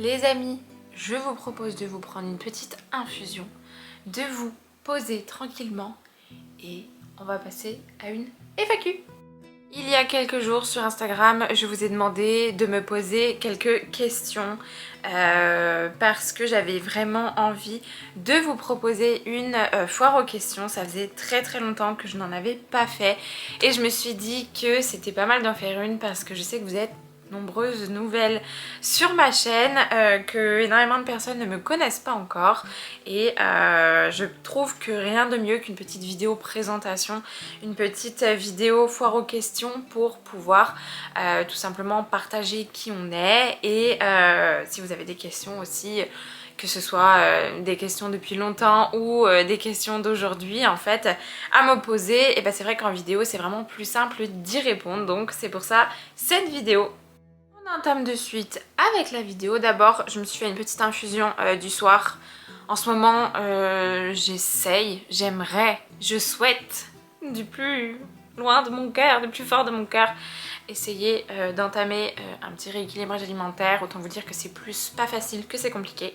Les amis, je vous propose de vous prendre une petite infusion, de vous poser tranquillement et on va passer à une FAQ. Il y a quelques jours sur Instagram, je vous ai demandé de me poser quelques questions parce que j'avais vraiment envie de vous proposer une foire aux questions. Ça faisait très longtemps que je n'en avais pas fait et je me suis dit que c'était pas mal d'en faire une parce que je sais que vous êtes nombreuses nouvelles sur ma chaîne, que énormément de personnes ne me connaissent pas encore et je trouve que rien de mieux qu'une petite vidéo présentation, une petite vidéo foire aux questions pour pouvoir tout simplement partager qui on est et si vous avez des questions aussi, que ce soit des questions depuis longtemps ou des questions d'aujourd'hui en fait à me poser, et ben c'est vrai qu'en vidéo c'est vraiment plus simple d'y répondre, donc c'est pour ça cette vidéo. On entame de suite avec la vidéo. D'abord, je me suis fait une petite infusion du soir. En ce moment, j'essaye, j'aimerais, je souhaite, du plus loin de mon cœur, du plus fort de mon cœur, essayer d'entamer un petit rééquilibrage alimentaire. Autant vous dire que c'est plus pas facile que c'est compliqué.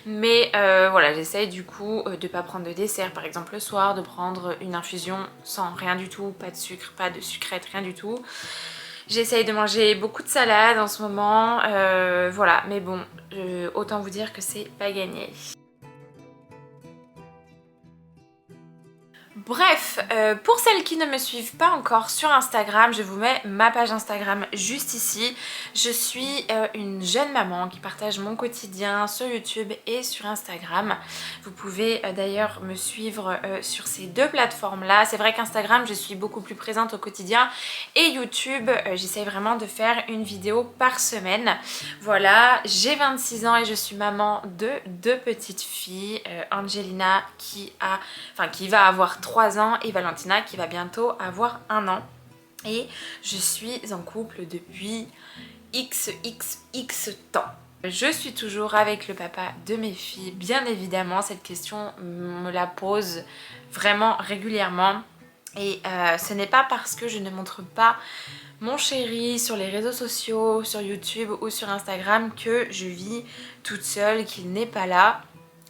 Mais voilà, j'essaye du coup de pas prendre de dessert par exemple le soir, de prendre une infusion sans rien du tout, pas de sucre, pas de sucrète, rien du tout. J'essaye de manger beaucoup de salade en ce moment, voilà, mais bon, autant vous dire que c'est pas gagné. Bref, pour celles qui ne me suivent pas encore sur Instagram, je vous mets ma page Instagram juste ici. Je suis une jeune maman qui partage mon quotidien sur YouTube et sur Instagram. Vous pouvez d'ailleurs me suivre sur ces deux plateformes là. C'est vrai qu'Instagram je suis beaucoup plus présente au quotidien et YouTube j'essaye vraiment de faire une vidéo par semaine. Voilà, j'ai 26 ans et je suis maman de deux petites filles, Angelina qui va avoir 3 ans et Valentina qui va bientôt avoir 1 an. Et je suis en couple depuis XXX temps. Je suis toujours avec le papa de mes filles, bien évidemment, cette question me la pose vraiment régulièrement. Et ce n'est pas parce que je ne montre pas mon chéri sur les réseaux sociaux, sur YouTube ou sur Instagram que je vis toute seule, qu'il n'est pas là.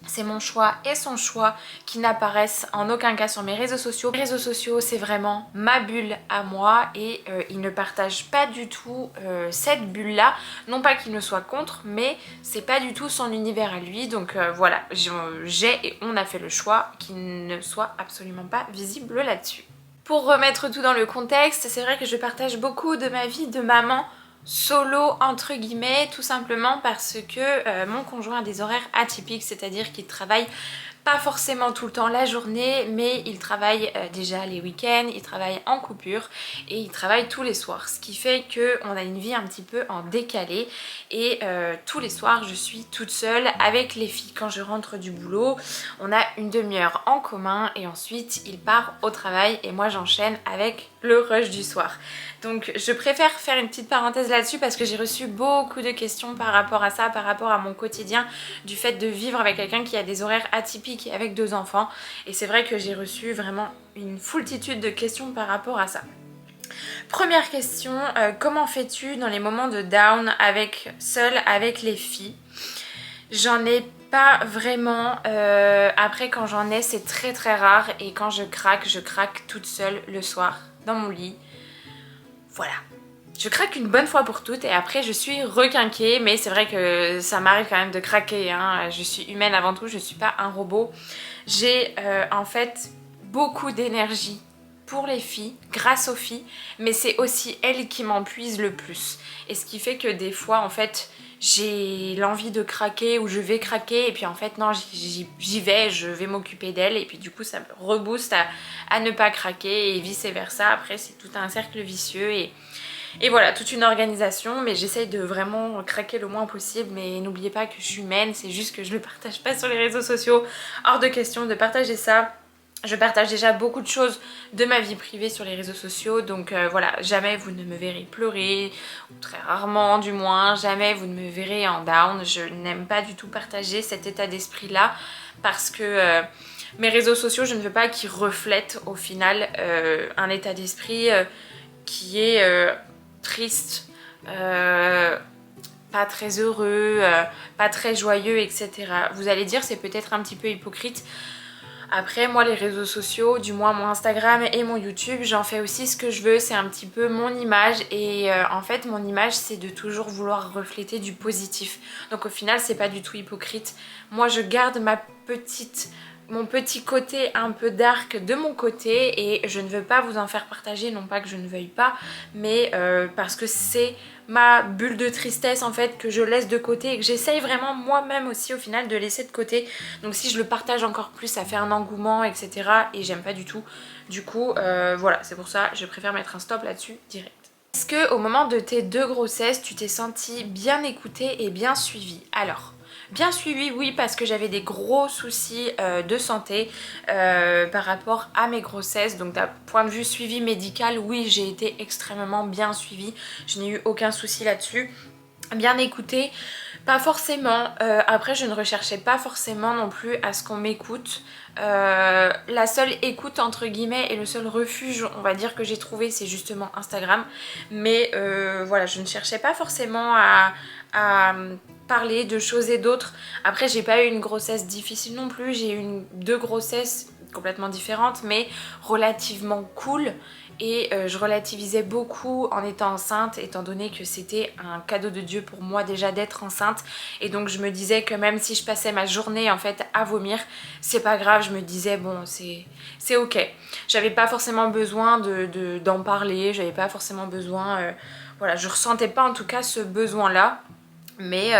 C'est mon choix et son choix qui n'apparaissent en aucun cas sur mes réseaux sociaux. Les réseaux sociaux c'est vraiment ma bulle à moi et il ne partage pas du tout cette bulle là. Non pas qu'il ne soit contre, mais c'est pas du tout son univers à lui. Donc voilà, j'ai et on a fait le choix qu'il ne soit absolument pas visible là-dessus. Pour remettre tout dans le contexte, c'est vrai que je partage beaucoup de ma vie de maman solo entre guillemets, tout simplement parce que mon conjoint a des horaires atypiques, c'est-à-dire qu'il travaille pas forcément tout le temps la journée, mais il travaille déjà les week-ends, il travaille en coupure et il travaille tous les soirs, ce qui fait qu'on a une vie un petit peu en décalé et tous les soirs je suis toute seule avec les filles. Quand je rentre du boulot, on a une demi-heure en commun et ensuite il part au travail et moi j'enchaîne avec le rush du soir. Donc je préfère faire une petite parenthèse là-dessus parce que j'ai reçu beaucoup de questions par rapport à ça, par rapport à mon quotidien, du fait de vivre avec quelqu'un qui a des horaires atypiques et avec 2 enfants. Et c'est vrai que j'ai reçu vraiment une foultitude de questions par rapport à ça. Première question, comment fais-tu dans les moments de down seule avec les filles? J'en ai pas vraiment, après quand j'en ai c'est très rare et quand je craque toute seule le soir dans mon lit. Voilà. Je craque une bonne fois pour toutes et après je suis requinquée, mais c'est vrai que ça m'arrive quand même de craquer, hein. Je suis humaine avant tout, je suis pas un robot. J'ai en fait beaucoup d'énergie pour les filles, grâce aux filles, mais c'est aussi elles qui m'en puisent le plus. Et ce qui fait que des fois en fait j'ai l'envie de craquer ou je vais craquer et puis en fait non, j'y vais, je vais m'occuper d'elle et puis du coup ça me rebooste à ne pas craquer et vice versa. Après c'est tout un cercle vicieux et voilà, toute une organisation, mais j'essaye de vraiment craquer le moins possible. Mais n'oubliez pas que je suis humaine, c'est juste que je ne le partage pas sur les réseaux sociaux. Hors de question de partager ça. Je partage déjà beaucoup de choses de ma vie privée sur les réseaux sociaux, donc voilà, jamais vous ne me verrez pleurer, ou très rarement du moins, jamais vous ne me verrez en down. Je n'aime pas du tout partager cet état d'esprit là, parce que mes réseaux sociaux, je ne veux pas qu'ils reflètent au final un état d'esprit qui est triste, pas très heureux, pas très joyeux, etc. Vous allez dire c'est peut-être un petit peu hypocrite. Après moi les réseaux sociaux, du moins mon Instagram et mon YouTube, j'en fais aussi ce que je veux, c'est un petit peu mon image et en fait mon image c'est de toujours vouloir refléter du positif. Donc au final c'est pas du tout hypocrite. Moi je garde mon petit côté un peu dark de mon côté et je ne veux pas vous en faire partager, non pas que je ne veuille pas, mais parce que c'est ma bulle de tristesse en fait que je laisse de côté et que j'essaye vraiment moi-même aussi au final de laisser de côté. Donc si je le partage encore plus ça fait un engouement etc. et j'aime pas du tout. Du coup voilà, c'est pour ça je préfère mettre un stop là-dessus direct. Est-ce que au moment de tes 2 grossesses tu t'es sentie bien écoutée et bien suivie? Alors bien suivi, oui, parce que j'avais des gros soucis de santé par rapport à mes grossesses. Donc d'un point de vue suivi médical, oui, j'ai été extrêmement bien suivie. Je n'ai eu aucun souci là-dessus. Bien écoutée, pas forcément. Après, je ne recherchais pas forcément non plus à ce qu'on m'écoute. La seule écoute entre guillemets et le seul refuge on va dire que j'ai trouvé c'est justement Instagram. Mais voilà, je ne cherchais pas forcément à parler de choses et d'autres. Après j'ai pas eu une grossesse difficile non plus, j'ai eu 2 grossesses complètement différentes mais relativement cool et je relativisais beaucoup en étant enceinte étant donné que c'était un cadeau de Dieu pour moi déjà d'être enceinte et donc je me disais que même si je passais ma journée en fait à vomir c'est pas grave, je me disais bon c'est ok. J'avais pas forcément besoin d'en parler, j'avais pas forcément besoin voilà, je ressentais pas en tout cas ce besoin là. Mais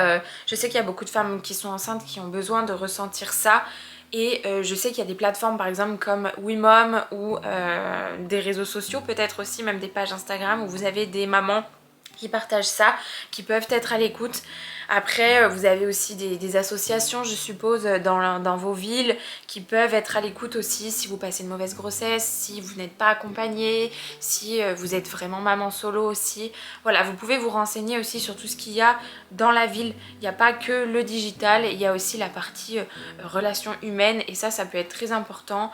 je sais qu'il y a beaucoup de femmes qui sont enceintes qui ont besoin de ressentir ça. Et je sais qu'il y a des plateformes par exemple comme WeMom ou des réseaux sociaux, peut-être aussi même des pages Instagram où vous avez des mamans qui partagent ça, qui peuvent être à l'écoute. Après, vous avez aussi des associations, je suppose, dans vos villes qui peuvent être à l'écoute aussi si vous passez une mauvaise grossesse, si vous n'êtes pas accompagné, si vous êtes vraiment maman solo aussi. Voilà, vous pouvez vous renseigner aussi sur tout ce qu'il y a dans la ville. Il n'y a pas que le digital, il y a aussi la partie relations humaines et ça peut être très important.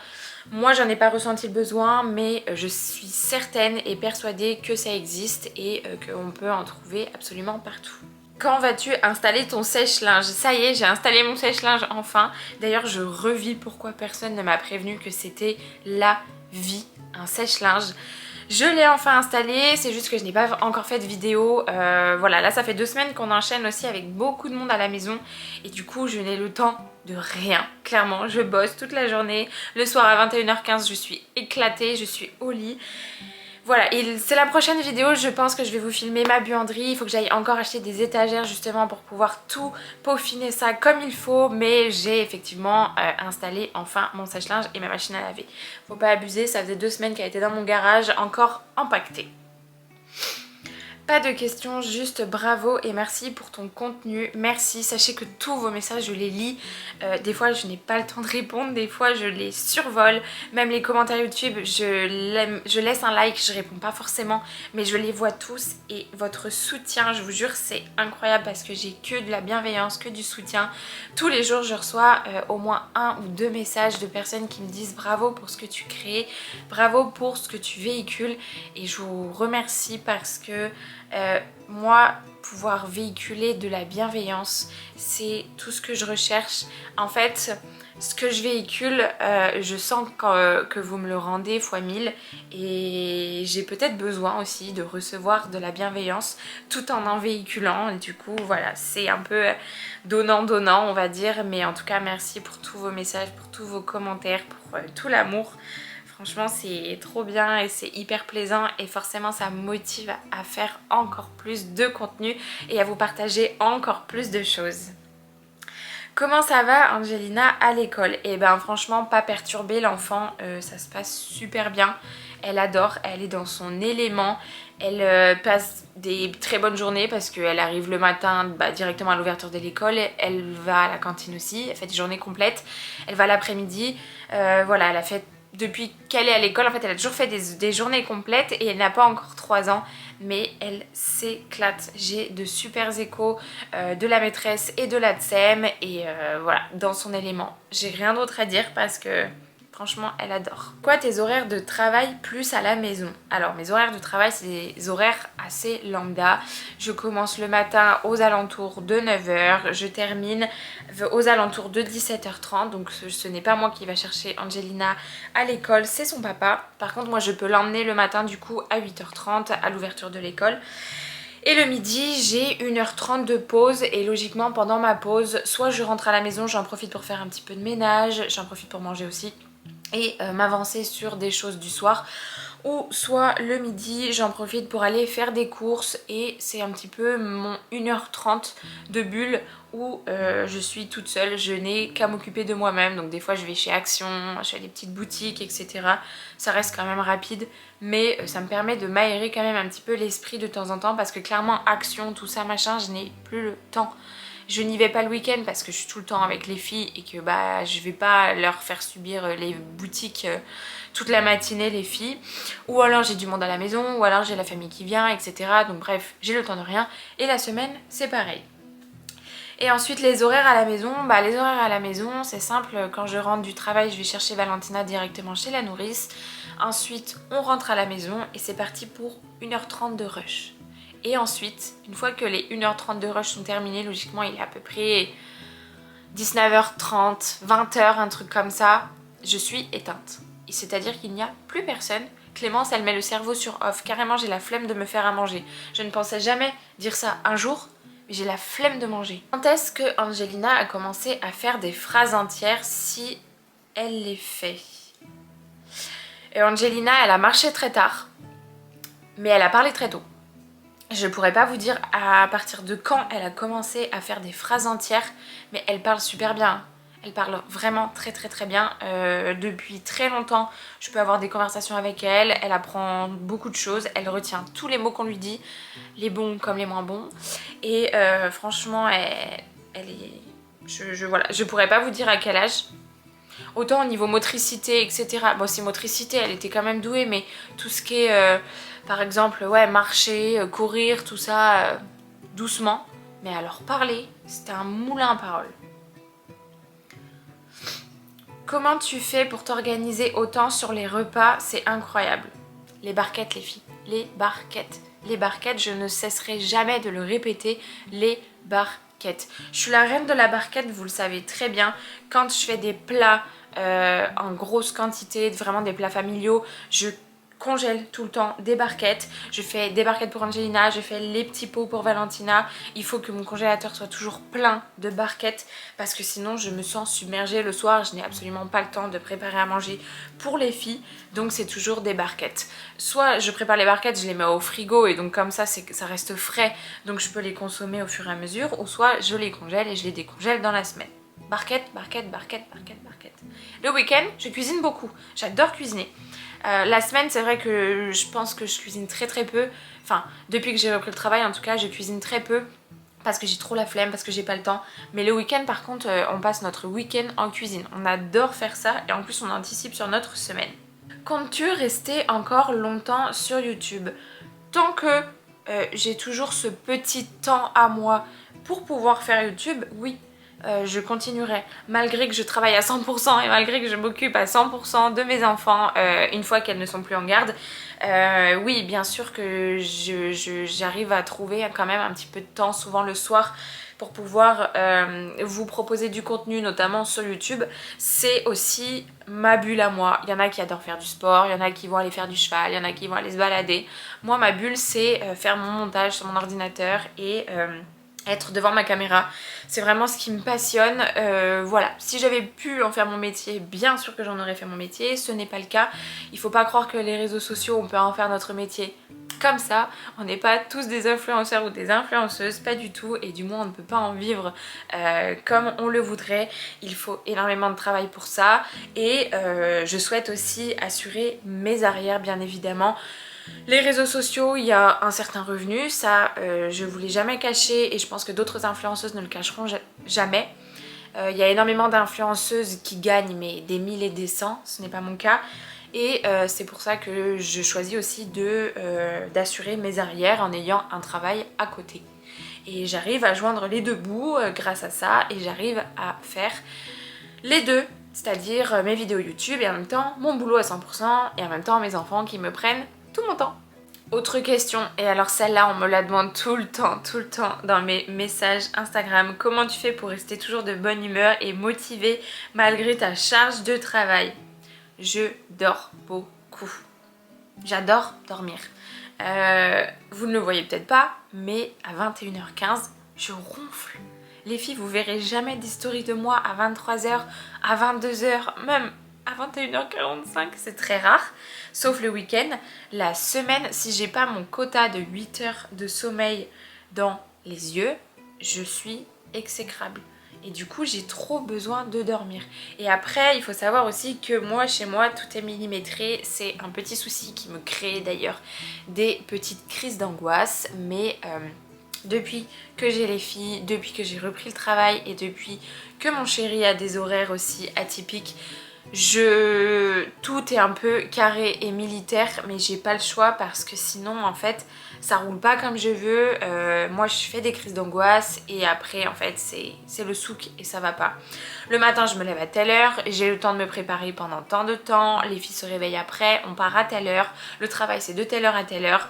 Moi j'en ai pas ressenti le besoin mais je suis certaine et persuadée que ça existe et qu'on peut en trouver absolument partout. Quand vas-tu installer ton sèche-linge? Ça y est, j'ai installé mon sèche-linge enfin. D'ailleurs je revis pourquoi personne ne m'a prévenu que c'était la vie, un sèche-linge. Je l'ai enfin installé, c'est juste que je n'ai pas encore fait de vidéo. Voilà, là ça fait 2 semaines qu'on enchaîne aussi avec beaucoup de monde à la maison. Et du coup je n'ai le temps de rien. Clairement, je bosse toute la journée. Le soir à 21h15 je suis éclatée, je suis au lit. Voilà, et c'est la prochaine vidéo, je pense que je vais vous filmer ma buanderie. Il faut que j'aille encore acheter des étagères justement pour pouvoir tout peaufiner ça comme il faut. Mais j'ai effectivement installé enfin mon sèche-linge et ma machine à laver. Faut pas abuser, ça faisait 2 semaines qu'elle était dans mon garage, encore empaquetée. Pas de questions, juste bravo et merci pour ton contenu, merci. Sachez que tous vos messages je les lis, des fois je n'ai pas le temps de répondre, des fois je les survole, même les commentaires YouTube je laisse un like, je réponds pas forcément mais je les vois tous et votre soutien je vous jure c'est incroyable parce que j'ai que de la bienveillance, que du soutien. Tous les jours je reçois au moins 1 ou 2 messages de personnes qui me disent bravo pour ce que tu crées, bravo pour ce que tu véhicules et je vous remercie parce que moi pouvoir véhiculer de la bienveillance c'est tout ce que je recherche. En fait ce que je véhicule je sens que vous me le rendez fois 1000 et j'ai peut-être besoin aussi de recevoir de la bienveillance tout en véhiculant et du coup voilà c'est un peu donnant on va dire mais en tout cas merci pour tous vos messages, pour tous vos commentaires, pour tout l'amour. Franchement c'est trop bien et c'est hyper plaisant et forcément ça me motive à faire encore plus de contenu et à vous partager encore plus de choses. Comment ça va Angelina à l'école? Et ben franchement pas perturbée l'enfant, ça se passe super bien. Elle adore, elle est dans son élément, elle passe des très bonnes journées parce qu'elle arrive le matin directement à l'ouverture de l'école, elle va à la cantine aussi, elle fait des journées complètes, elle va l'après-midi, voilà elle a fait depuis qu'elle est à l'école, en fait elle a toujours fait des journées complètes et elle n'a pas encore 3 ans mais elle s'éclate. J'ai de super échos de la maîtresse et de la TSEM et voilà, dans son élément. J'ai rien d'autre à dire parce que Franchement, elle adore. Quoi tes horaires de travail plus à la maison? Alors mes horaires de travail, c'est des horaires assez lambda. Je commence le matin aux alentours de 9 h, je termine aux alentours de 17 h 30. Donc ce n'est pas moi qui va chercher Angelina à l'école, c'est son papa. Par contre moi je peux l'emmener le matin du coup à 8 h 30 à l'ouverture de l'école. Et le midi, j'ai 1 h 30 de pause et logiquement pendant ma pause, soit je rentre à la maison, j'en profite pour faire un petit peu de ménage, j'en profite pour manger aussi et m'avancer sur des choses du soir, ou soit le midi j'en profite pour aller faire des courses et c'est un petit peu mon 1 h 30 de bulle où je suis toute seule, je n'ai qu'à m'occuper de moi-même. Donc des fois je vais chez Action, je fais des petites boutiques etc. Ça reste quand même rapide mais ça me permet de m'aérer quand même un petit peu l'esprit de temps en temps, parce que clairement Action, tout ça machin, je n'ai plus le temps. Je n'y vais pas le week-end parce que je suis tout le temps avec les filles et que bah je vais pas leur faire subir les boutiques toute la matinée les filles. Ou alors j'ai du monde à la maison, ou alors j'ai la famille qui vient etc. Donc bref, j'ai le temps de rien. Et la semaine c'est pareil. Et ensuite les horaires à la maison, bah les horaires à la maison c'est simple, quand je rentre du travail je vais chercher Valentina directement chez la nourrice. Ensuite on rentre à la maison et c'est parti pour 1 h 30 de rush. Et ensuite, une fois que les 1 h 30 de rush sont terminées, logiquement il est à peu près 19 h 30, 20 h, un truc comme ça, je suis éteinte. Et c'est-à-dire qu'il n'y a plus personne. Clémence, elle met le cerveau sur off. Carrément, j'ai la flemme de me faire à manger. Je ne pensais jamais dire ça un jour, mais j'ai la flemme de manger. Quand est-ce que Angelina a commencé à faire des phrases entières, si elle les fait? Et Angelina, elle a marché très tard, mais elle a parlé très tôt. Je pourrais pas vous dire à partir de quand elle a commencé à faire des phrases entières, mais elle parle super bien. Elle parle vraiment très bien. Depuis très longtemps, je peux avoir des conversations avec elle. Elle apprend beaucoup de choses. Elle retient tous les mots qu'on lui dit, les bons comme les moins bons. Et franchement, elle est... Voilà. Je pourrais pas vous dire à quel âge. Autant au niveau motricité, etc. Bon, si motricité, elle était quand même douée, mais tout ce qui est, par exemple, ouais, marcher, courir, tout ça, doucement. Mais alors parler, c'était un moulin à paroles. Comment tu fais pour t'organiser autant sur les repas? C'est incroyable. Les barquettes, les filles. Les barquettes. Les barquettes, je ne cesserai jamais de le répéter. Les barquettes. Je suis la reine de la barquette, vous le savez très bien. Quand je fais des plats en grosse quantité, vraiment des plats familiaux, je congèle tout le temps des barquettes. Je fais des barquettes pour Angelina, je fais les petits pots pour Valentina. Il faut que mon congélateur soit toujours plein de barquettes parce que sinon je me sens submergée le soir. Je n'ai absolument pas le temps de préparer à manger pour les filles, donc c'est toujours des barquettes. Soit je prépare les barquettes, je les mets au frigo et donc comme ça ça reste frais, donc je peux les consommer au fur et à mesure, ou soit je les congèle et je les décongèle dans la semaine. Barquettes, barquettes, barquettes, barquettes, barquettes. Le week-end, je cuisine beaucoup. J'adore cuisiner. La semaine, c'est vrai que je pense que je cuisine très peu. Enfin, depuis que j'ai repris le travail, en tout cas, je cuisine très peu parce que j'ai trop la flemme, parce que j'ai pas le temps. Mais le week-end, par contre, on passe notre week-end en cuisine. On adore faire ça et en plus, on anticipe sur notre semaine. Comptes-tu rester encore longtemps sur YouTube? Tant que j'ai toujours ce petit temps à moi pour pouvoir faire YouTube, oui. Je continuerai malgré que je travaille à 100% et malgré que je m'occupe à 100% de mes enfants une fois qu'elles ne sont plus en garde. Oui, bien sûr que j'arrive à trouver quand même un petit peu de temps, souvent le soir, pour pouvoir vous proposer du contenu, notamment sur YouTube. C'est aussi ma bulle à moi. Il y en a qui adorent faire du sport, il y en a qui vont aller faire du cheval, il y en a qui vont aller se balader. Moi, ma bulle, c'est faire mon montage sur mon ordinateur et être devant ma caméra. C'est vraiment ce qui me passionne. Voilà, si j'avais pu en faire mon métier, bien sûr que j'en aurais fait mon métier. Ce n'est pas le cas. Il faut pas croire que les réseaux sociaux, on peut en faire notre métier comme ça. On n'est pas tous des influenceurs ou des influenceuses, pas du tout. Et du moins, on ne peut pas en vivre comme on le voudrait. Il faut énormément de travail pour ça. Et je souhaite aussi assurer mes arrières, bien évidemment. Les réseaux sociaux, il y a un certain revenu, ça je vous l'ai jamais caché et je pense que d'autres influenceuses ne le cacheront jamais. Il y a énormément d'influenceuses qui gagnent mais des 1000 et des 100, ce n'est pas mon cas. Et c'est pour ça que je choisis aussi d'assurer mes arrières en ayant un travail à côté. Et j'arrive à joindre les deux bouts grâce à ça et j'arrive à faire les deux C'est-à-dire mes vidéos YouTube et en même temps mon boulot à 100% et en même temps mes enfants qui me prennent tout mon temps. Autre question, et alors celle-là on me la demande tout le temps dans mes messages Instagram. Comment tu fais pour rester toujours de bonne humeur et motivée malgré ta charge de travail? Je dors beaucoup. J'adore dormir. Vous ne le voyez peut-être pas, mais à 21h15, je ronfle. Les filles, vous verrez jamais d'histories de moi à 23h, à 22h, même à 21h45, c'est très rare. Sauf le week-end. La semaine, si j'ai pas mon quota de 8 heures de sommeil dans les yeux, je suis exécrable. Et du coup, j'ai trop besoin de dormir. Et après, il faut savoir aussi que moi, chez moi, tout est millimétré. C'est un petit souci qui me crée d'ailleurs des petites crises d'angoisse. Mais depuis que j'ai les filles, depuis que j'ai repris le travail et depuis que mon chéri a des horaires aussi atypiques, tout est un peu carré et militaire, mais j'ai pas le choix parce que sinon en fait ça roule pas comme je veux. Moi je fais des crises d'angoisse et après en fait c'est le souk et ça va pas. Le matin je me lève à telle heure, j'ai le temps de me préparer pendant tant de temps, les filles se réveillent après, on part à telle heure, le travail c'est de telle heure à telle heure.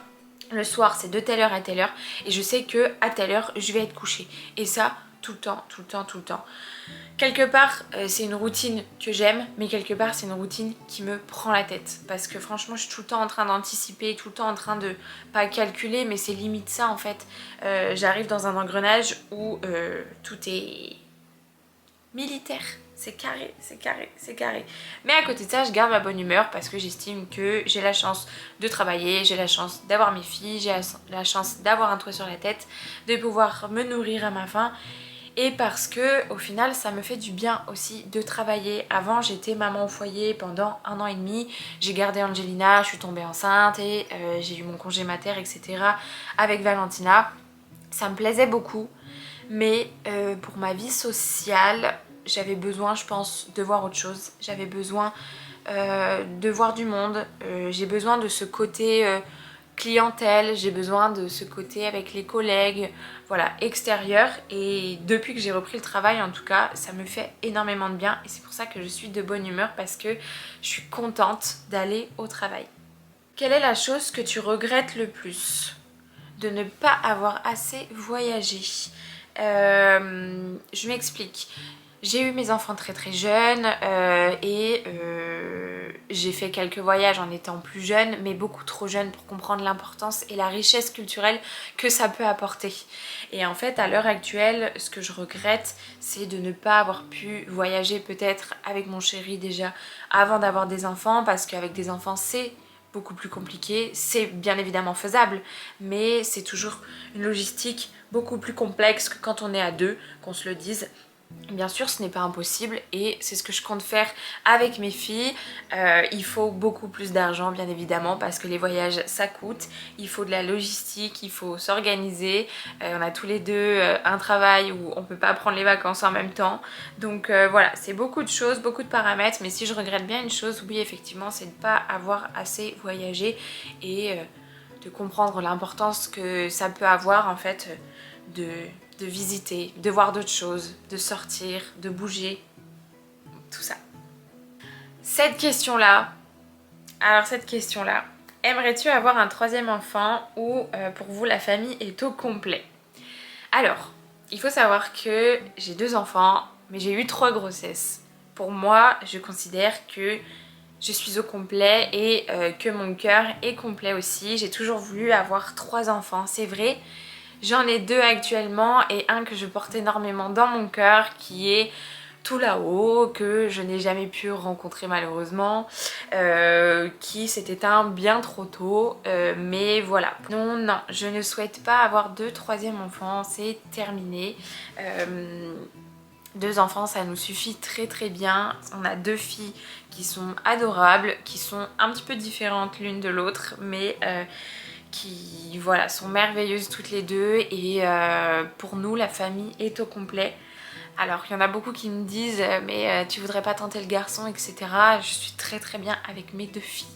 Le soir c'est de telle heure à telle heure et je sais que à telle heure je vais être couchée. Et ça tout le temps. Quelque part c'est une routine que j'aime, mais quelque part c'est une routine qui me prend la tête. Parce que franchement je suis tout le temps en train d'anticiper, tout le temps en train de, pas calculer, mais c'est limite ça en fait. J'arrive dans un engrenage où tout est militaire. C'est carré. Mais à côté de ça, je garde ma bonne humeur parce que j'estime que j'ai la chance de travailler, j'ai la chance d'avoir mes filles, j'ai la chance d'avoir un toit sur la tête, de pouvoir me nourrir à ma faim. Et parce que au final ça me fait du bien aussi de travailler. Avant j'étais maman au foyer pendant 1 an et demi, j'ai gardé Angelina, je suis tombée enceinte et j'ai eu mon congé mater, etc. avec Valentina. Ça me plaisait beaucoup, mais pour ma vie sociale j'avais besoin, je pense, de voir autre chose. J'avais besoin de voir du monde, j'ai besoin de ce côté clientèle, j'ai besoin de ce côté avec les collègues, voilà, extérieur. Et depuis que j'ai repris le travail en tout cas, ça me fait énormément de bien et c'est pour ça que je suis de bonne humeur parce que je suis contente d'aller au travail. Quelle est la chose que tu regrettes le plus? De ne pas avoir assez voyagé. Je m'explique. J'ai eu mes enfants très jeunes et j'ai fait quelques voyages en étant plus jeune, mais beaucoup trop jeune pour comprendre l'importance et la richesse culturelle que ça peut apporter. Et en fait, à l'heure actuelle, ce que je regrette, c'est de ne pas avoir pu voyager peut-être avec mon chéri déjà avant d'avoir des enfants, parce qu'avec des enfants, c'est beaucoup plus compliqué. C'est bien évidemment faisable, mais c'est toujours une logistique beaucoup plus complexe que quand on est à deux, qu'on se le dise. Bien sûr ce n'est pas impossible et c'est ce que je compte faire avec mes filles. Il faut beaucoup plus d'argent bien évidemment parce que les voyages ça coûte, il faut de la logistique, il faut s'organiser. On a tous les deux un travail où on peut pas prendre les vacances en même temps. Donc voilà, c'est beaucoup de choses, beaucoup de paramètres, mais si je regrette bien une chose, oui effectivement, c'est de ne pas avoir assez voyagé et de comprendre l'importance que ça peut avoir en fait de visiter, de voir d'autres choses, de sortir, de bouger, tout ça. Cette question-là, aimerais-tu avoir un troisième enfant ou pour vous la famille est au complet? Alors, il faut savoir que j'ai 2 enfants, mais j'ai eu 3 grossesses. Pour moi, je considère que je suis au complet et que mon cœur est complet aussi. J'ai toujours voulu avoir 3 enfants, c'est vrai. J'en ai 2 actuellement et un que je porte énormément dans mon cœur qui est tout là-haut, que je n'ai jamais pu rencontrer malheureusement, qui s'est éteint bien trop tôt, mais voilà. Non, je ne souhaite pas avoir de troisième enfant, c'est terminé. 2 enfants ça nous suffit très bien. On a 2 filles qui sont adorables, qui sont un petit peu différentes l'une de l'autre, mais qui voilà, sont merveilleuses toutes les deux et pour nous la famille est au complet. Alors, il y en a beaucoup qui me disent mais tu voudrais pas tenter le garçon, etc. Je suis très très bien avec mes 2 filles.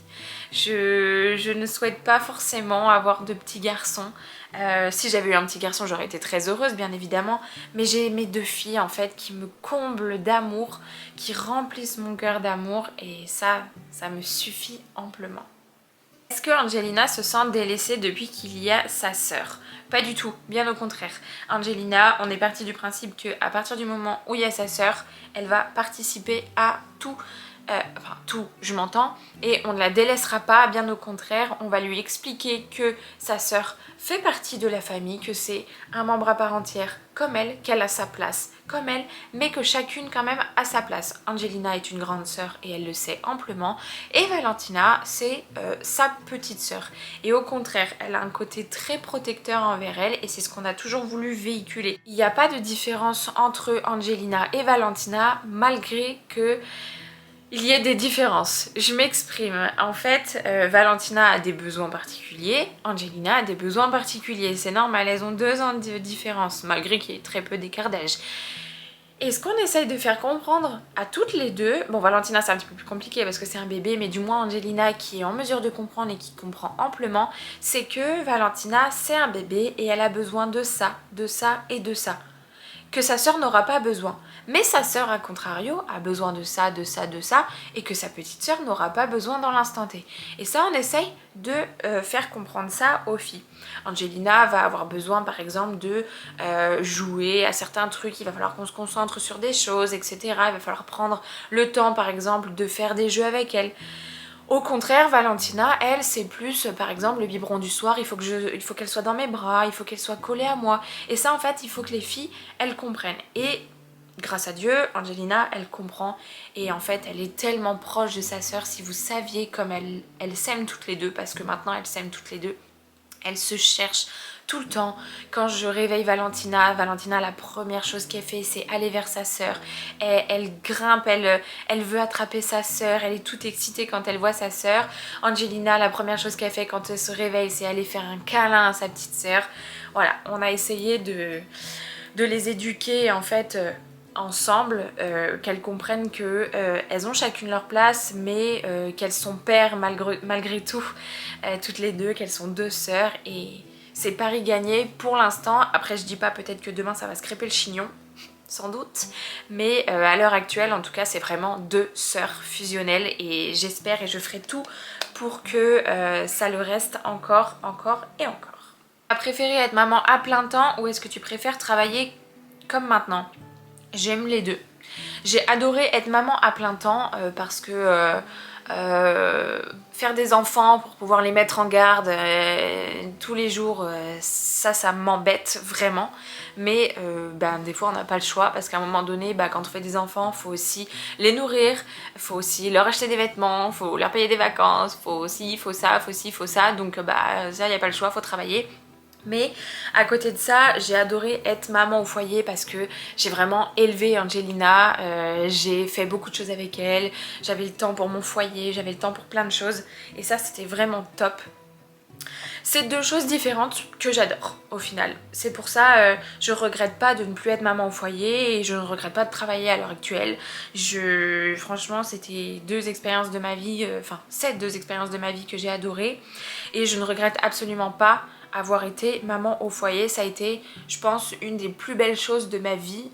Je ne souhaite pas forcément avoir de petits garçons. Si j'avais eu un petit garçon, j'aurais été très heureuse, bien évidemment. Mais j'ai mes 2 filles, en fait, qui me comblent d'amour, qui remplissent mon cœur d'amour. Et ça me suffit amplement. Est-ce que Angelina se sent délaissée depuis qu'il y a sa sœur? Pas du tout, bien au contraire. Angelina, on est parti du principe qu'à partir du moment où il y a sa sœur, elle va participer à tout. Enfin tout, je m'entends, et on ne la délaissera pas, bien au contraire, on va lui expliquer que sa sœur fait partie de la famille, que c'est un membre à part entière comme elle, qu'elle a sa place comme elle, mais que chacune quand même a sa place. Angelina est une grande sœur et elle le sait amplement, et Valentina c'est sa petite sœur, et au contraire elle a un côté très protecteur envers elle, et c'est ce qu'on a toujours voulu véhiculer. Il n'y a pas de différence entre Angelina et Valentina, malgré que il y a des différences. Je m'exprime. En fait, Valentina a des besoins particuliers, Angelina a des besoins particuliers. C'est normal, elles ont 2 ans de différence, malgré qu'il y ait très peu d'écart d'âge. Et ce qu'on essaye de faire comprendre à toutes les deux, bon Valentina c'est un petit peu plus compliqué parce que c'est un bébé, mais du moins Angelina qui est en mesure de comprendre et qui comprend amplement, c'est que Valentina c'est un bébé et elle a besoin de ça et de ça, que sa sœur n'aura pas besoin. Mais sa sœur, à contrario, a besoin de ça, et que sa petite sœur n'aura pas besoin dans l'instant T. Et ça, on essaye de faire comprendre ça aux filles. Angelina va avoir besoin, par exemple, de jouer à certains trucs, il va falloir qu'on se concentre sur des choses, etc. Il va falloir prendre le temps, par exemple, de faire des jeux avec elle. Au contraire, Valentina, elle, c'est plus, par exemple, le biberon du soir, il faut qu'elle soit dans mes bras, il faut qu'elle soit collée à moi. Et ça, en fait, il faut que les filles, elles comprennent. Et grâce à Dieu, Angelina, elle comprend. Et en fait, elle est tellement proche de sa sœur. Si vous saviez comme elles s'aiment toutes les deux, parce que maintenant, elles s'aiment toutes les deux. Elle se cherche tout le temps. Quand je réveille Valentina, la première chose qu'elle fait, c'est aller vers sa sœur. Elle grimpe, elle veut attraper sa sœur, elle est toute excitée quand elle voit sa sœur. Angelina, la première chose qu'elle fait quand elle se réveille, c'est aller faire un câlin à sa petite sœur. Voilà, on a essayé de les éduquer en fait ensemble, qu'elles comprennent que elles ont chacune leur place, mais qu'elles sont pères malgré tout, toutes les deux, qu'elles sont 2 sœurs, et c'est pari gagné pour l'instant. Après je dis pas, peut-être que demain ça va se crêper le chignon, sans doute, mais à l'heure actuelle en tout cas c'est vraiment 2 sœurs fusionnelles, et j'espère et je ferai tout pour que ça le reste encore et encore. Tu as préféré être maman à plein temps ou est-ce que tu préfères travailler comme maintenant? J'aime les deux. J'ai adoré être maman à plein temps parce que faire des enfants pour pouvoir les mettre en garde tous les jours, ça m'embête vraiment. Mais des fois on n'a pas le choix parce qu'à un moment donné, quand on fait des enfants, il faut aussi les nourrir, il faut aussi leur acheter des vêtements, il faut leur payer des vacances, il faut ça. Donc ça, il n'y a pas le choix, il faut travailler. Mais à côté de ça, j'ai adoré être maman au foyer parce que j'ai vraiment élevé Angelina, j'ai fait beaucoup de choses avec elle, j'avais le temps pour mon foyer, j'avais le temps pour plein de choses, et ça c'était vraiment top. C'est 2 choses différentes que j'adore au final. C'est pour ça je regrette pas de ne plus être maman au foyer et je ne regrette pas de travailler à l'heure actuelle. Franchement c'était 2 expériences de ma vie, c'est 2 expériences de ma vie que j'ai adorées, et je ne regrette absolument pas avoir été maman au foyer. Ça a été, je pense, une des plus belles choses de ma vie,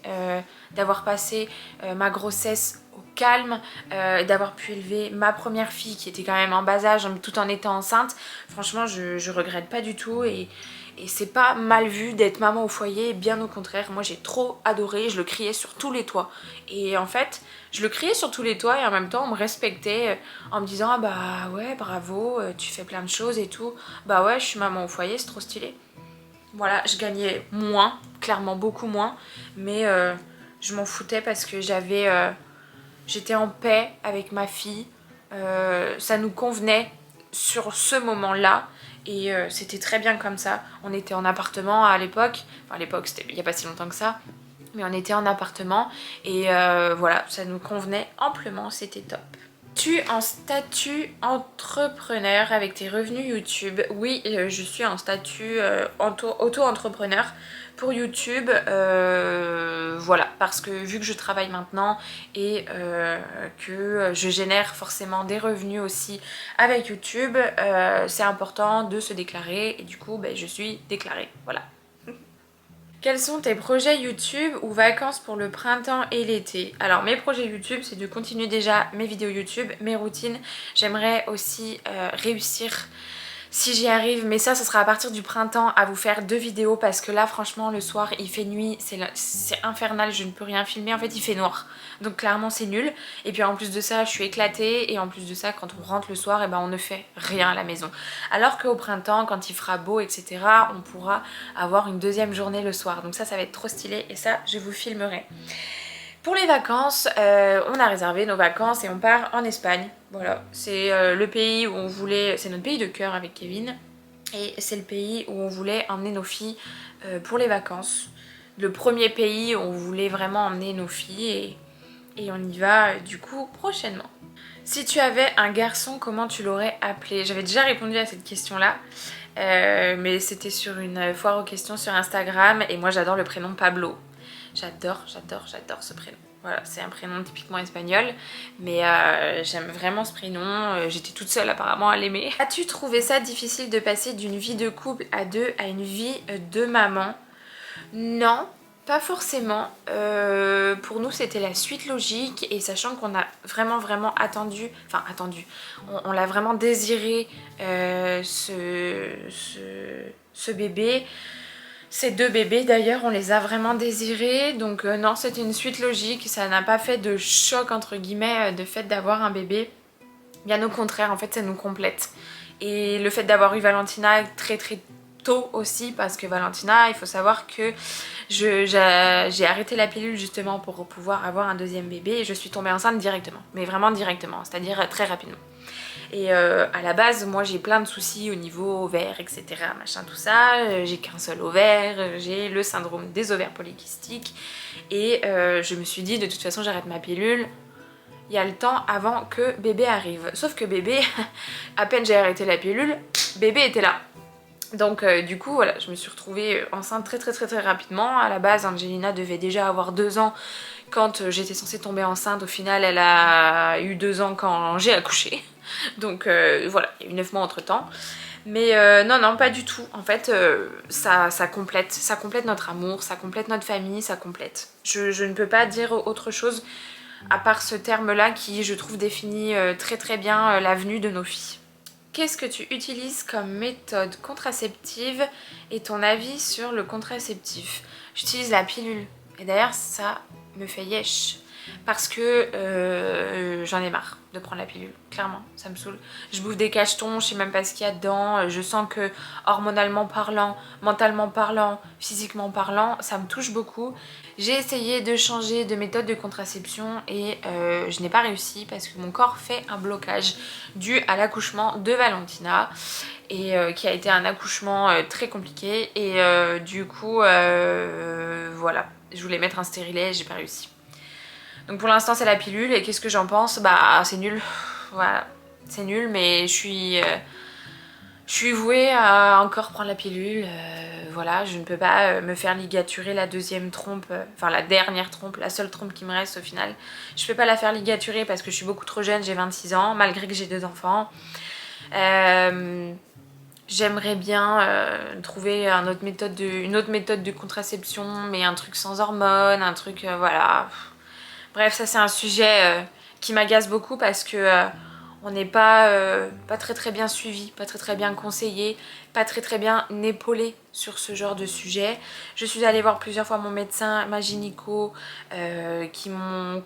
d'avoir passé ma grossesse au calme, d'avoir pu élever ma première fille qui était quand même en bas âge tout en étant enceinte. Franchement je regrette pas du tout, et c'est pas mal vu d'être maman au foyer, bien au contraire. Moi j'ai trop adoré, je le criais sur tous les toits, et en fait je le criais sur tous les toits et en même temps on me respectait en me disant ah bah ouais bravo, tu fais plein de choses et tout. Bah ouais, je suis maman au foyer, c'est trop stylé. Voilà, je gagnais moins, clairement beaucoup moins, mais je m'en foutais parce que j'étais en paix avec ma fille, ça nous convenait sur ce moment-là, et c'était très bien comme ça. On était en appartement à l'époque, enfin à l'époque c'était il n'y a pas si longtemps que ça, mais on était en appartement, et voilà, ça nous convenait amplement, c'était top. Es-tu en statut entrepreneur avec tes revenus YouTube? Avec tes revenus YouTube? Oui, je suis en statut auto-entrepreneur pour YouTube. Voilà, parce que vu que je travaille maintenant et que je génère forcément des revenus aussi avec YouTube, c'est important de se déclarer et du coup, je suis déclarée. Voilà. Quels sont tes projets YouTube ou vacances pour le printemps et l'été? Alors mes projets YouTube, c'est de continuer déjà mes vidéos YouTube, mes routines. J'aimerais aussi réussir si j'y arrive, mais ça sera à partir du printemps, à vous faire 2 vidéos parce que là franchement le soir il fait nuit, c'est infernal, je ne peux rien filmer, en fait il fait noir, donc clairement c'est nul. Et puis en plus de ça je suis éclatée et en plus de ça quand on rentre le soir on ne fait rien à la maison. Alors qu'au printemps quand il fera beau etc on pourra avoir une deuxième journée le soir, donc ça va être trop stylé et ça je vous filmerai. Pour les vacances, on a réservé nos vacances et on part en Espagne. Voilà, c'est le pays où on voulait, c'est notre pays de cœur avec Kevin. Et c'est le pays où on voulait emmener nos filles pour les vacances. Le premier pays où on voulait vraiment emmener nos filles et on y va du coup prochainement. Si tu avais un garçon, comment tu l'aurais appelé? J'avais déjà répondu à cette question-là. Mais c'était sur une foire aux questions sur Instagram et moi j'adore le prénom Pablo. J'adore ce prénom. Voilà, c'est un prénom typiquement espagnol, mais j'aime vraiment ce prénom. J'étais toute seule apparemment à l'aimer. As-tu trouvé ça difficile de passer d'une vie de couple à deux à une vie de maman? Non, pas forcément. Pour nous c'était la suite logique et sachant qu'on a vraiment attendu, on l'a vraiment désiré ce bébé. Ces 2 bébés d'ailleurs on les a vraiment désirés, donc non c'était une suite logique, ça n'a pas fait de choc entre guillemets de fait d'avoir un bébé, bien au contraire en fait ça nous complète. Et le fait d'avoir eu Valentina très tôt aussi, parce que Valentina il faut savoir que j'ai arrêté la pilule justement pour pouvoir avoir un deuxième bébé et je suis tombée enceinte directement, mais vraiment directement, c'est-à-dire très rapidement. Et à la base, moi j'ai plein de soucis au niveau ovaire, etc. Machin, tout ça. J'ai qu'un seul ovaire, j'ai le syndrome des ovaires polykystiques. Et je me suis dit, de toute façon, j'arrête ma pilule. Il y a le temps avant que bébé arrive. Sauf que bébé, à peine j'ai arrêté la pilule, bébé était là. Donc du coup, voilà, je me suis retrouvée enceinte très rapidement. À la base, Angelina devait déjà avoir 2 ans quand j'étais censée tomber enceinte. Au final, elle a eu 2 ans quand j'ai accouché. Donc voilà, il y a eu 9 mois entre temps. Mais non, pas du tout. En fait, ça complète notre amour, ça complète notre famille, ça complète. Je ne peux pas dire autre chose à part ce terme-là qui, je trouve, définit très bien la venue de nos filles. Qu'est-ce que tu utilises comme méthode contraceptive et ton avis sur le contraceptif? J'utilise la pilule. Et d'ailleurs, ça me fait yesh. Parce que j'en ai marre de prendre la pilule, clairement, ça me saoule. Je bouffe des cachetons, je sais même pas ce qu'il y a dedans, je sens que hormonalement parlant, mentalement parlant, physiquement parlant, ça me touche beaucoup. J'ai essayé de changer de méthode de contraception et je n'ai pas réussi parce que mon corps fait un blocage dû à l'accouchement de Valentina et qui a été un accouchement très compliqué et du coup voilà, je voulais mettre un stérilet et j'ai pas réussi. Donc pour l'instant c'est la pilule et qu'est-ce que j'en pense? Bah c'est nul, voilà, c'est nul mais je suis vouée à encore prendre la pilule, voilà, je ne peux pas me faire ligaturer la deuxième trompe, enfin la dernière trompe, la seule trompe qui me reste au final. Je peux pas la faire ligaturer parce que je suis beaucoup trop jeune, j'ai 26 ans, malgré que j'ai 2 enfants. J'aimerais bien trouver une autre méthode de contraception, mais un truc sans hormones, un truc, voilà. Bref, ça c'est un sujet qui m'agace beaucoup parce que on n'est pas très bien suivi, pas très bien conseillé, pas très bien épaulé sur ce genre de sujet. Je suis allée voir plusieurs fois mon médecin, ma gynéco, qui m'ont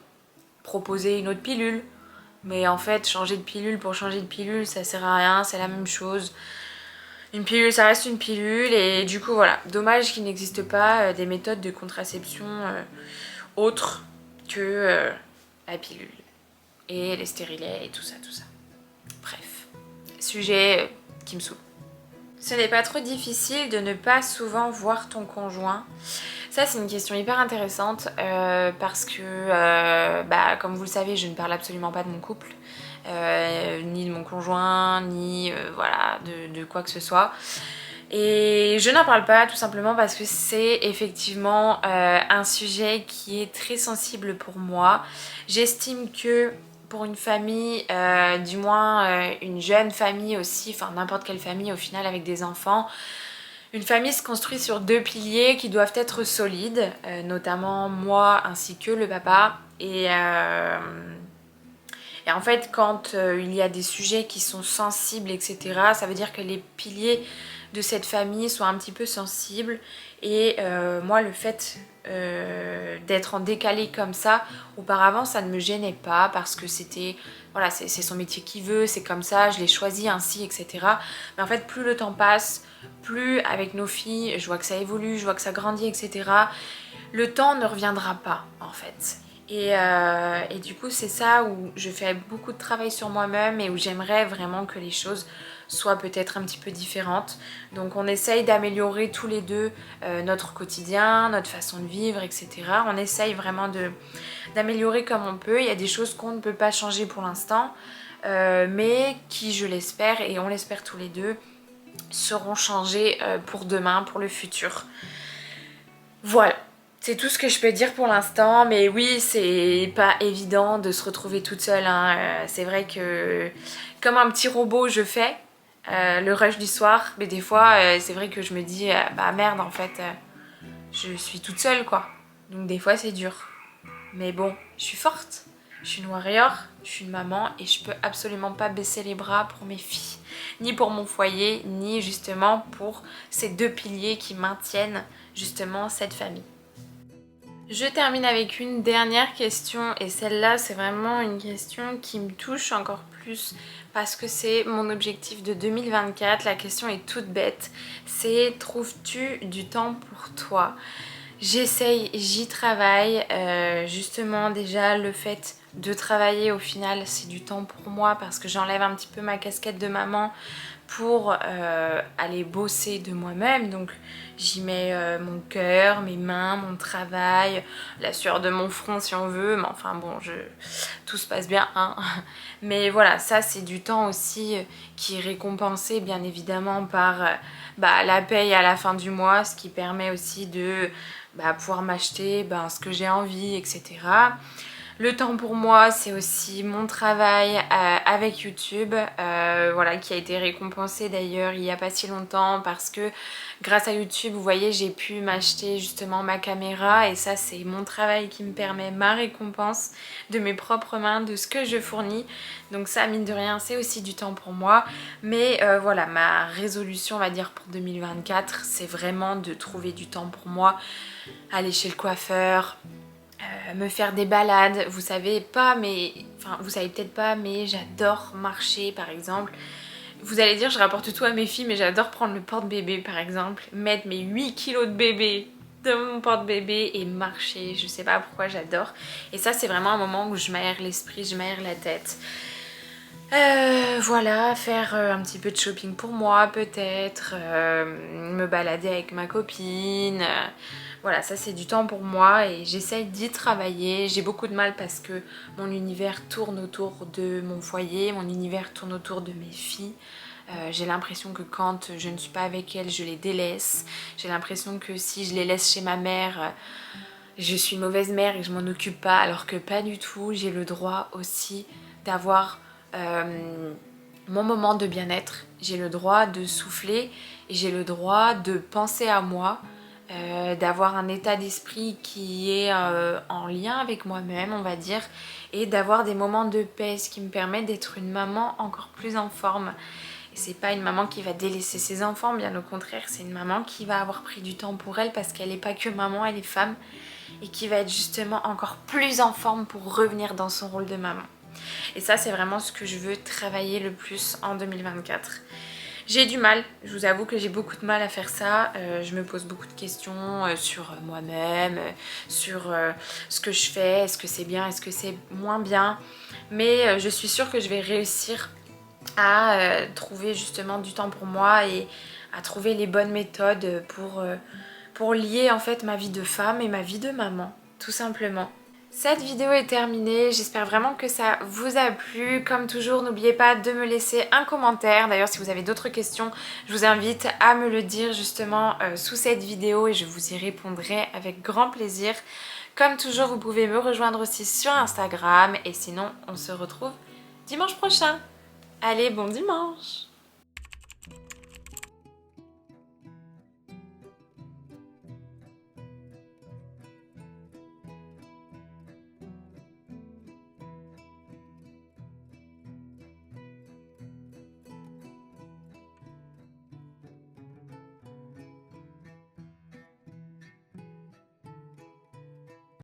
proposé une autre pilule. Mais en fait, changer de pilule pour changer de pilule, ça sert à rien, c'est la même chose. Une pilule, ça reste une pilule et du coup, voilà. Dommage qu'il n'existe pas des méthodes de contraception autres que la pilule et les stérilets et tout ça. Bref, sujet qui me saoule. Ce n'est pas trop difficile de ne pas souvent voir ton conjoint? Ça c'est une question hyper intéressante parce que comme vous le savez je ne parle absolument pas de mon couple. ni de mon conjoint, ni voilà, de quoi que ce soit. Et je n'en parle pas tout simplement parce que c'est effectivement un sujet qui est très sensible pour moi. J'estime que pour une famille, du moins une jeune famille aussi, enfin n'importe quelle famille au final avec des enfants, une famille se construit sur deux piliers qui doivent être solides, notamment moi ainsi que le papa. Et en fait, quand il y a des sujets qui sont sensibles, etc., ça veut dire que les piliers de cette famille sont un petit peu sensibles. Et moi, le fait d'être en décalé comme ça, auparavant, ça ne me gênait pas parce que c'était, voilà, c'est son métier qui veut, c'est comme ça, je l'ai choisi ainsi, etc. Mais en fait, plus le temps passe, plus avec nos filles, je vois que ça évolue, je vois que ça grandit, etc. Le temps ne reviendra pas, en fait. Et du coup, c'est ça où je fais beaucoup de travail sur moi-même et où j'aimerais vraiment que les choses soient peut-être un petit peu différentes. Donc on essaye d'améliorer tous les deux notre quotidien, notre façon de vivre, etc. On essaye vraiment d'améliorer comme on peut. Il y a des choses qu'on ne peut pas changer pour l'instant, mais qui, je l'espère, et on l'espère tous les deux, seront changées pour demain, pour le futur. Voilà. C'est tout ce que je peux dire pour l'instant, mais oui, c'est pas évident de se retrouver toute seule, hein. C'est vrai que comme un petit robot, je fais le rush du soir, mais des fois, c'est vrai que je me dis, bah merde, en fait, je suis toute seule, quoi. Donc des fois, c'est dur. Mais bon, je suis forte, je suis une warrior, je suis une maman et je peux absolument pas baisser les bras pour mes filles, ni pour mon foyer, ni justement pour ces deux piliers qui maintiennent justement cette famille. Je termine avec une dernière question et celle-là c'est vraiment une question qui me touche encore plus parce que c'est mon objectif de 2024. La question est toute bête, c'est trouves-tu du temps pour toi? J'essaye, j'y travaille, justement déjà le fait de travailler au final c'est du temps pour moi parce que j'enlève un petit peu ma casquette de maman pour aller bosser de moi-même. Donc j'y mets mon cœur, mes mains, mon travail, la sueur de mon front si on veut, mais enfin bon, tout se passe bien, hein. Mais voilà, ça c'est du temps aussi qui est récompensé bien évidemment par la paye à la fin du mois, ce qui permet aussi de pouvoir m'acheter ce que j'ai envie, etc. Le temps pour moi, c'est aussi mon travail avec YouTube, voilà, qui a été récompensé d'ailleurs il n'y a pas si longtemps parce que grâce à YouTube, vous voyez, j'ai pu m'acheter justement ma caméra et ça, c'est mon travail qui me permet ma récompense de mes propres mains, de ce que je fournis. Donc ça, mine de rien, c'est aussi du temps pour moi. Mais voilà, ma résolution, on va dire, pour 2024, c'est vraiment de trouver du temps pour moi, aller chez le coiffeur, me faire des balades. Vous savez pas, mais enfin vous savez peut-être pas, mais j'adore marcher par exemple. Vous allez dire je rapporte tout à mes filles, mais j'adore prendre le porte-bébé par exemple, mettre mes 8 kilos de bébé dans mon porte-bébé et marcher. Je sais pas pourquoi, j'adore. Et ça c'est vraiment un moment où je m'aère l'esprit, je m'aère la tête. Voilà, faire un petit peu de shopping pour moi peut-être, me balader avec ma copine, voilà, ça c'est du temps pour moi et j'essaye d'y travailler. J'ai beaucoup de mal parce que mon univers tourne autour de mon foyer, mon univers tourne autour de mes filles. J'ai l'impression que quand je ne suis pas avec elles, je les délaisse. J'ai l'impression que si je les laisse chez ma mère, je suis une mauvaise mère et que je m'en occupe pas, alors que pas du tout. J'ai le droit aussi d'avoir mon moment de bien-être. J'ai le droit de souffler et j'ai le droit de penser à moi, d'avoir un état d'esprit qui est en lien avec moi-même, on va dire, et d'avoir des moments de paix, ce qui me permet d'être une maman encore plus en forme. Et c'est pas une maman qui va délaisser ses enfants, bien au contraire, c'est une maman qui va avoir pris du temps pour elle parce qu'elle n'est pas que maman, elle est femme, et qui va être justement encore plus en forme pour revenir dans son rôle de maman. Et ça, c'est vraiment ce que je veux travailler le plus en 2024. J'ai du mal, je vous avoue que j'ai beaucoup de mal à faire ça. Je me pose beaucoup de questions sur moi-même, sur ce que je fais, est-ce que c'est bien, est-ce que c'est moins bien. Mais je suis sûre que je vais réussir à trouver justement du temps pour moi et à trouver les bonnes méthodes pour lier en fait ma vie de femme et ma vie de maman, tout simplement. Cette vidéo est terminée, j'espère vraiment que ça vous a plu. Comme toujours, n'oubliez pas de me laisser un commentaire. D'ailleurs, si vous avez d'autres questions, je vous invite à me le dire justement sous cette vidéo et je vous y répondrai avec grand plaisir. Comme toujours, vous pouvez me rejoindre aussi sur Instagram et sinon, on se retrouve dimanche prochain. Allez, bon dimanche!